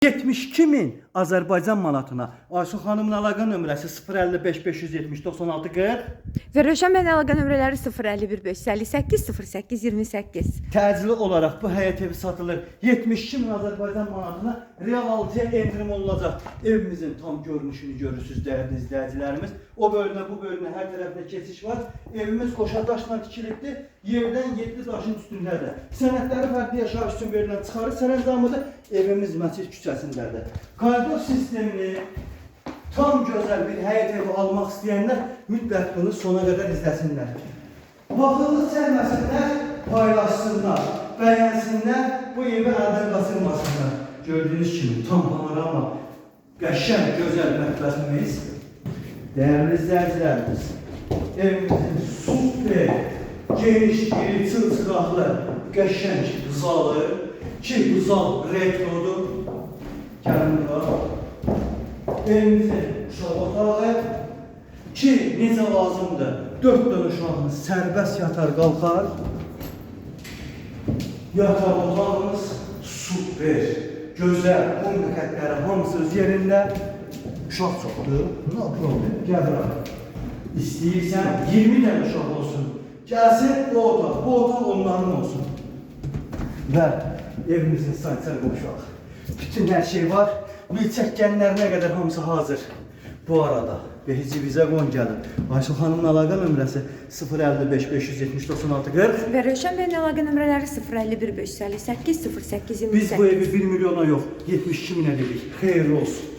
72.000 Azərbaycan manatına. Ayşə xanımın əlaqə nömrəsi 055 570 96 40. Və Rövşən bəyin əlaqə nömrələri 051 558 08 28. Təcili olaraq bu həyət evi satılır. 72.000 Azərbaycan manatına real alıcıya endirim olunacaq. Evimizin tam görünüşünü görürsünüz dəyərli izləyicilərimiz. O bölünə bu bölünə hər tərəfdə keçiş var. Evimiz qoşa daşla tikilibdir. Yerdən 7 daşın üstündədir. Sənədləri fərdi yaşayış üçün verilən çıxarı sərəncamıdır. Evimiz Məscid küçəsindədir. Koridor sistemini tam gözəl bir həyət evi almaq istəyənlər mütləq bunu sona qədər izləsinlər. Baxıllıq çəkməsinlər, paylaşsınlar, bəyənsinlər, bu evi əldən qaçırmasınlar. Gördüyünüz kimi tam panorama, qəşəng, gözəl mətbəximiz. Değerli izləyicilərimiz, evimizin super, geniş, iri, çılçıraqlı, qəşəng zalı, ki bu zal retrodur. Gəlin bura. Evimizin uşaq otağı, ki necə lazımdır, 4 dənə uşağımız sərbəst yatar qalxar. Yataq otağımız super, gözəl, bu müqətləri hamısı öz yerində. Uşaq çoxdur, no problem, gəl bura. İstəyirsən 20 dənə uşaq olsun, gəlsin bu otaq onların olsun. Və evimizin sanitär qovşağı. Bütün hər şey var, milçəkkənlərinə qədər hamısı hazır. Bu arada Behici bizə qon gəlin. Ayşə xanımın əlaqə nömrəsi 055 570 96 40. Və Rövşən bəyin əlaqə nömrələri 051 558 08 28. Biz bu evi 1 milyona yox, 72.000'e dedik. Xeyirli olsun.